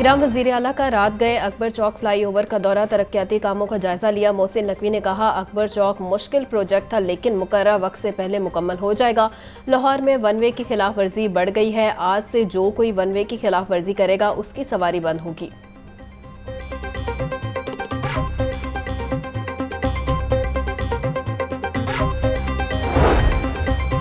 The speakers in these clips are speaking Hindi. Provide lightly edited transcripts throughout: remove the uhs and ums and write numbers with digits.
निगरान वजीर आला का रात गए अकबर चौक फ्लाईओवर का दौरा, तरक्याती कामों का जायजा लिया। मोहसिन नकवी ने कहा, अकबर चौक मुश्किल प्रोजेक्ट था लेकिन मुकर्रर वक्त से पहले मुकम्मल हो जाएगा। लाहौर में वन वे की खिलाफ वर्जी बढ़ गई है। आज से जो कोई वन वे की खिलाफ वर्जी करेगा उसकी सवारी बंद होगी।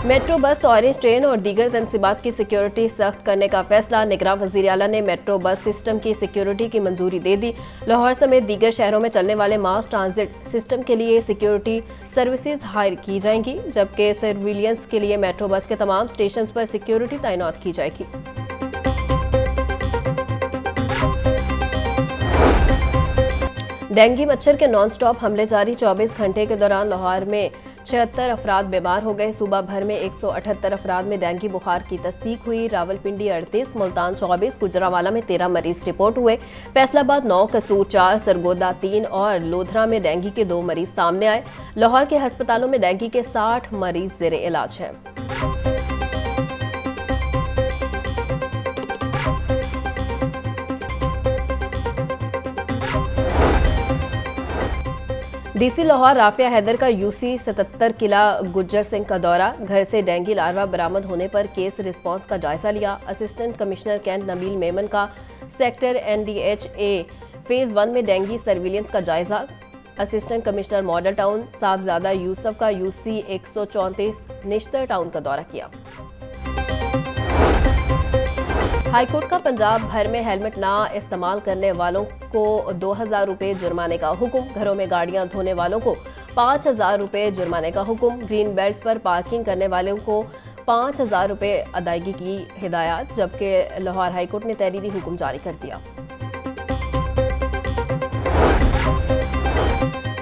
मेट्रो बस, ऑरेंज ट्रेन और दीगर तनसीबात की सिक्योरिटी सख्त करने का फैसला। निगरान वज़ीर आला ने मेट्रो बस सिस्टम की सिक्योरिटी की मंजूरी दे दी। लाहौर समेत दीगर शहरों में चलने वाले मास ट्रांजिट सिस्टम के लिए सिक्योरिटी सर्विसेज हायर की जाएंगी, जबकि सर्विलियंस के लिए मेट्रो बस के तमाम स्टेशन पर सिक्योरिटी तैनात की जाएगी। डेंगू मच्छर के नॉन स्टॉप हमले जारी। 24 घंटे के दौरान लाहौर में 76 अफराद बीमार हो गए। सूबा भर में 178 अफराद में डेंगू बुखार की तस्दीक हुई। रावलपिंडी 38, मुल्तान 24, गुजरावाला में 13 मरीज रिपोर्ट हुए। फैसलाबाद 9, कसूर 4, सरगोदा 3 और लोधरा में डेंगू के 2 मरीज सामने आए। लाहौर के अस्पतालों में डेंगू के 60 मरीज जेर इलाज हैं। डीसी लाहौर राफिया हैदर का यूसी 77 किला गुज्जर सिंह का दौरा, घर से डेंगू लार्वा बरामद होने पर केस रिस्पांस का जायजा लिया। Assistant commissioner cantt Nabeel Memon का सेक्टर NDHA फेज 1 में डेंगू सर्विलियंस का जायजा। Assistant commissioner model town Sahibzada Yusuf का यूसी 134 निश्तर टाउन का दौरा किया। हाईकोर्ट का पंजाब भर में हेलमेट ना इस्तेमाल करने वालों को 2000 रुपये जुर्माने का हुक्म। घरों में गाड़ियां धोने वालों को 5000 रुपये जुर्माने का हुक्म। ग्रीन बेल्ट्स पर पार्किंग करने वालों को 5000 रुपये अदायगी की हिदायत, जबकि लाहौर हाईकोर्ट ने तहरीरी हुक्म जारी कर दिया।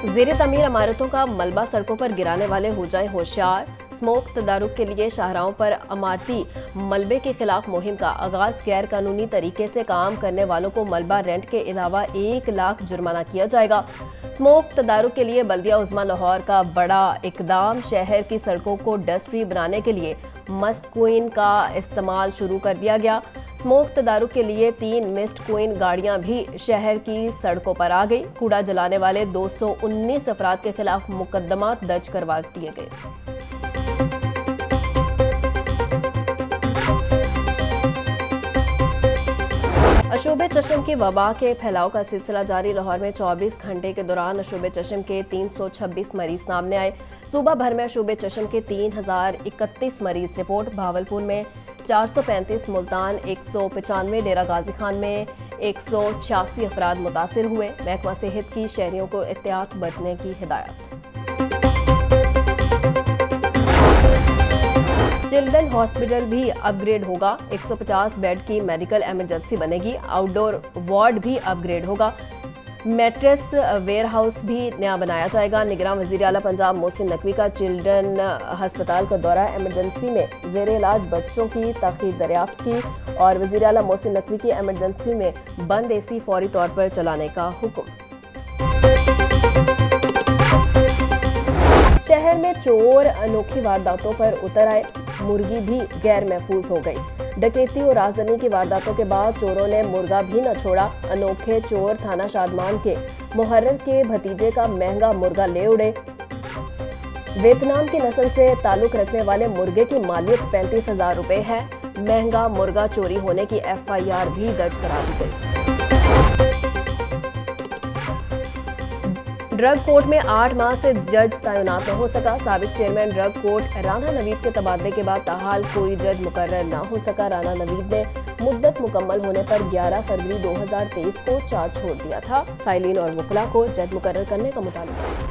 ज़ेरे तमीर इमारतों का मलबा सड़कों पर गिराने वाले हो जाएं होशियार। स्मोक तदारुक के लिए शाहराहों पर इमारती मलबे के खिलाफ मुहिम का आगाज। गैर कानूनी तरीके से काम करने वालों को मलबा रेंट के अलावा 1 लाख जुर्माना किया जाएगा। स्मोक तदारुक के लिए बल्दिया उज़्मा लाहौर का बड़ा इकदाम। शहर की सड़कों को डस्ट फ्री बनाने के लिए मस्ट क्वीन का इस्तेमाल शुरू कर दिया गया। स्मोक तदारुक के लिए 3 मिस्ट क्वीन गाड़ियां भी शहर की सड़कों पर आ गई। कूड़ा जलाने वाले 219 अफराद के खिलाफ मुकदमा दर्ज करवा दिए गए। अशूबे चश्म की वबा के फैलाव का सिलसिला जारी। लाहौर में 24 घंटे के दौरान अशूबे चश्म के 326 मरीज सामने आए। सूबा भर में अशूबे चश्म के 3031 मरीज रिपोर्ट। भावलपुर में 435, मुल्तान 195, डेरा गाजी खान में 186 अफराद मुतासिर हुए। महकमा सेहत की शहरियों को एहतियात बरतने की हिदायत। चिल्ड्रन हॉस्पिटल भी अपग्रेड होगा। 150 बेड की मेडिकल इमरजेंसी बनेगी। आउटडोर वार्ड भी अपग्रेड होगा। मैट्रेस वेयर हाउस भी नया बनाया जाएगा। निगरान वज़ीर आला पंजाब मोहसिन नकवी का चिल्ड्रन अस्पताल का दौरा, इमरजेंसी में ज़ेर इलाज बच्चों की ताख़ीर दरियाफ्त की। और वज़ीर आला मोहसिन नकवी की इमरजेंसी में बंद AC फौरी तौर पर चलाने का हुक्म। शहर में चोर अनोखी वारदातों पर उतर आए। मुर्गी भी गैर महफूज हो गई। डकैती और राजधानी की वारदातों के बाद चोरों ने मुर्गा भी न छोड़ा। अनोखे चोर थाना शादमान के मुहर्रर के भतीजे का महंगा मुर्गा ले उड़े। वियतनाम की नस्ल से ताल्लुक रखने वाले मुर्गे की मालियत 35,000 रुपए है। महंगा मुर्गा चोरी होने की FIR भी दर्ज करा दी गई। ड्रग कोर्ट में 8 माह से जज तैनात न हो सका। साबिक chairman drug court Rana Naveed के तबादले के बाद ताहाल कोई जज मुकर्रर न हो सका। राना नवीद ने मुद्दत मुकम्मल होने पर 11 फरवरी 2023 को चार्ज छोड़ दिया था। साइलिन और वकला को जज मुकर्रर करने का मुतालबा।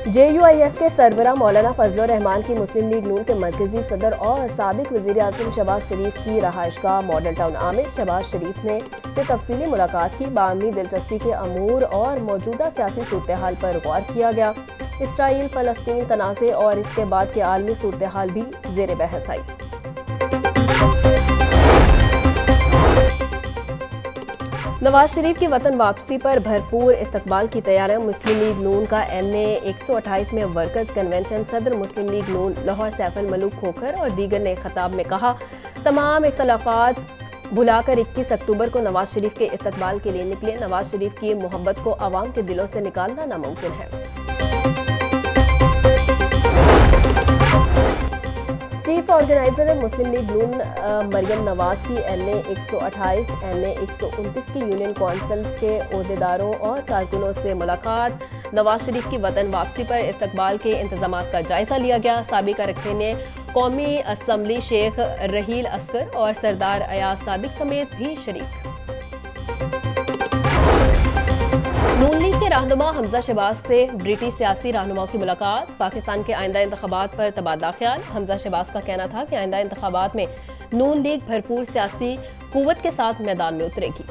JUIF के सरबरा मौलाना फजलुर रहमान की मुस्लिम लीग नून के मरकजी सदर और साबिक वज़ीर आज़म शहबाज शरीफ की रहायशगाह मॉडल टाउन आमिर। शहबाज शरीफ ने से तफसीली मुलाकात की। बामी दिलचस्पी के अमूर और मौजूदा सियासी सूरत हाल पर गौर किया गया। इसराइल फ़लस्तीन तनाज़े और इसके बाद के आलमी सूरत हाल भी ज़ेर बहस आई। नवाज शरीफ की वतन वापसी पर भरपूर इस्तकबाल की तैयारियां। मुस्लिम लीग नून का NA 128 में वर्कर्स कन्वेंशन। सदर मुस्लिम लीग नून लाहौर सैफुल मलूक खोखर और दीगर ने खिताब में कहा, तमाम इख्तलाफात भुलाकर 21 अक्टूबर को नवाज शरीफ के इस्तकबाल के लिए निकले। नवाज शरीफ की मोहब्बत को अवाम के दिलों से निकालना नामुमकिन है। चीफ ऑर्गेनाइजर मुस्लिम लीग नून मरियम नवाज की NA 128 NA 129 की यूनियन कौंसिल्स के ओहदेदारों और कारकुनों से मुलाकात। नवाज शरीफ की वतन वापसी पर इस्तकबाल के इंतजामात का जायजा लिया गया। साबिक अरकान कौमी असम्बली शेख रहील असगर और सरदार अयाज सादिक समेत भी शरीक। नून लीग के रहनुमा हमजा शहबाज से ब्रिटिश सियासी रहनुमाओं की मुलाकात। पाकिस्तान के आइंदा इंतखाबात पर तबादला ख्याल। हमजा शहबाज का कहना था कि आइंदा इंतखाबात में नून लीग भरपूर सियासी कुव्वत के साथ मैदान में उतरेगी।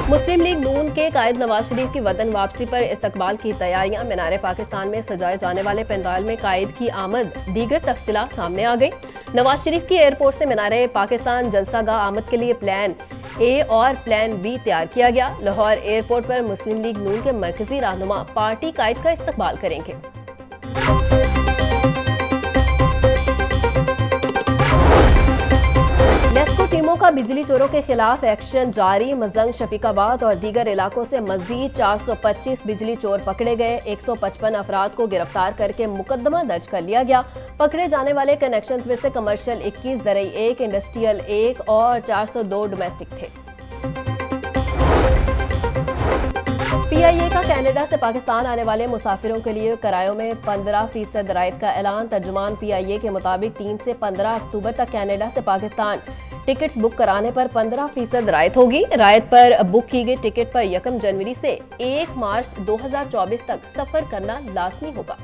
मुस्लिम लीग नून के कायद नवाज शरीफ की वतन वापसी पर इस्तकबाल की तैयारियां। मीनार पाकिस्तान में सजाए जाने वाले पंडाल में कायद की आमद, दीगर तफसीलात सामने आ गई। नवाज शरीफ की एयरपोर्ट से मीनार पाकिस्तान जलसागाह आमद के लिए प्लान A और प्लान B तैयार किया गया। लाहौर एयरपोर्ट पर मुस्लिम लीग नून के मरकजी रहनुमा पार्टी कायद का इस्तकबाल करेंगे। लेस्को टीमों का बिजली चोरों के खिलाफ एक्शन जारी। मजंग, शफीकाबाद और दीगर इलाकों से मजीद 425 बिजली चोर पकड़े गए। 155 अफराद को गिरफ्तार करके मुकदमा दर्ज कर लिया गया। पकड़े जाने वाले कनेक्शंस में से कमर्शियल 21, ज़रई 1, इंडस्ट्रियल 1 और 402 डोमेस्टिक थे। PIA का कनाडा से पाकिस्तान आने वाले मुसाफिरों के लिए किरायों में 15% रायत का ऐलान। तर्जुमान PIA के मुताबिक 3 से 15 अक्टूबर तक कनाडा से पाकिस्तान टिकट्स बुक कराने पर 15% रायत होगी। रायत पर बुक की गई टिकट पर 1 जनवरी से 1 मार्च 2024 तक सफर करना लाजमी होगा।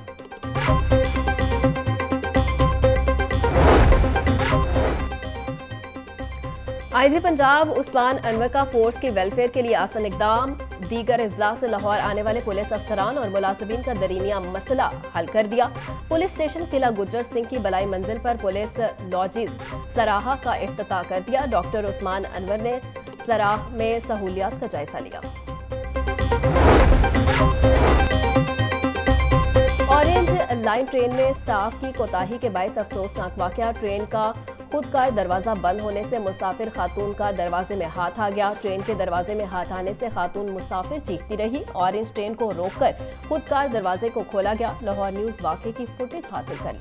IG पंजाब उस्मान अनवर का फोर्स की वेलफेयर के लिए आसान इकदाम। दीगर इजलास से लाहौर आने वाले पुलिस अफसरान और मुलाजिमीन का दरीनिया मसला हल कर दिया। पुलिस स्टेशन किला गुज्जर सिंह की बलाई मंजिल पर पुलिस लॉजिस सराहा का इफ्तिताह कर दिया। डॉक्टर उस्मान अनवर ने सराह में सहूलियात का जायजा लिया। ऑरेंज लाइन ट्रेन में स्टाफ की कोताही के बायस अफसोसनाक वाकया। ट्रेन का खुदकार दरवाजा बंद होने से मुसाफिर खातून का दरवाजे में हाथ आ गया। ट्रेन के दरवाजे में हाथ आने से खातून मुसाफिर चीखती रही। ऑरेंज ट्रेन को रोककर खुदकार दरवाजे को खोला गया। लाहौर न्यूज़ वाकये की फुटेज हासिल कर ली।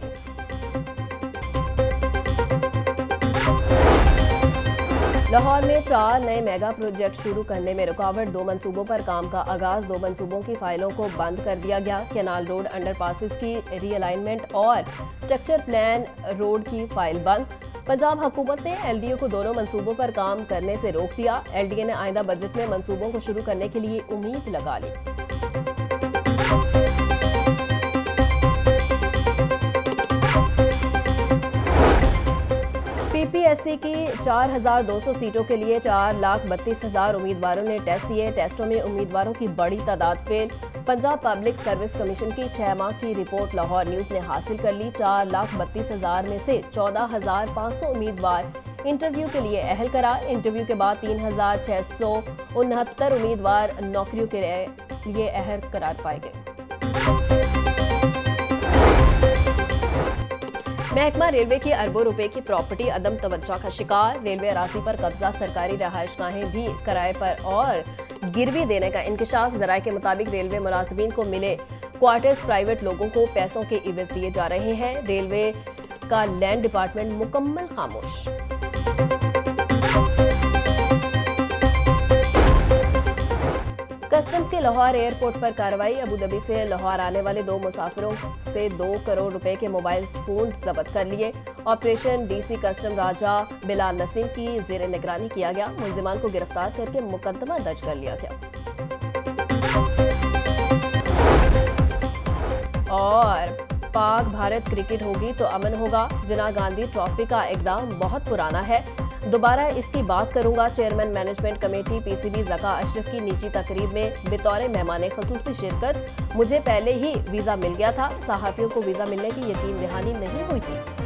लाहौर में 4 नए मेगा प्रोजेक्ट शुरू करने में रुकावट। 2 मंसूबों पर काम का आगाज। 2 मंसूबों की फाइलों को बंद कर दिया गया। कैनाल रोड अंडरपासेस की रीअलाइनमेंट और स्ट्रक्चर प्लान रोड की फाइल बंद। पंजाब हुकूमत ने LDA को दोनों मंसूबों पर काम करने से रोक दिया। LDA ने आइंदा बजट में मंसूबों को शुरू करने के लिए उम्मीद लगा ली। PPSC की 4200 सीटों के लिए 4,32,000 उम्मीदवारों ने टेस्ट दिए। टेस्टों में उम्मीदवारों की बड़ी तादाद fail. Punjab public service commission की 6 माह की रिपोर्ट लाहौर न्यूज़ ने हासिल कर ली। 4,32,000 में से 14,500 उम्मीदवार इंटरव्यू के लिए अहल करार। इंटरव्यू के बाद 3,669 उम्मीदवार नौकरियों के लिए अहल करार पाए गए। महकमा रेलवे की अरबों रुपए की प्रॉपर्टी अदम तवज्जो का शिकार। रेलवे अराजी पर कब्जा, सरकारी रहायशगाहें भी किराए पर और गिरवी देने का इंकशाफ। जराये के मुताबिक रेलवे मुलाजिमीन को मिले क्वार्टर्स प्राइवेट लोगों को पैसों के इवज दिए जा रहे हैं। रेलवे का लैंड डिपार्टमेंट मुकम्मल खामोश। कस्टम्स के लाहौर एयरपोर्ट पर कार्रवाई। अबूधाबी से लाहौर आने वाले 2 मुसाफिरों से 2 करोड़ रुपए के मोबाइल फोन जब्त कर लिए। ऑपरेशन DC कस्टम राजा बिलाल नसीम की जेर निगरानी किया गया। मुलजिमान को गिरफ्तार करके मुकदमा दर्ज कर लिया गया। और पाक भारत क्रिकेट होगी तो अमन होगा। जिना गांधी ट्रॉफी का इकदाम बहुत पुराना है, दोबारा इसकी बात करूंगा। Chairman management committee PCB Zaka Ashraf की निजी तकरीब में बितौर मेहमान खसूसी शिरकत। मुझे पहले ही वीज़ा मिल गया था, सहाफ़ियों को वीज़ा मिलने की यकीन दहानी नहीं हुई थी।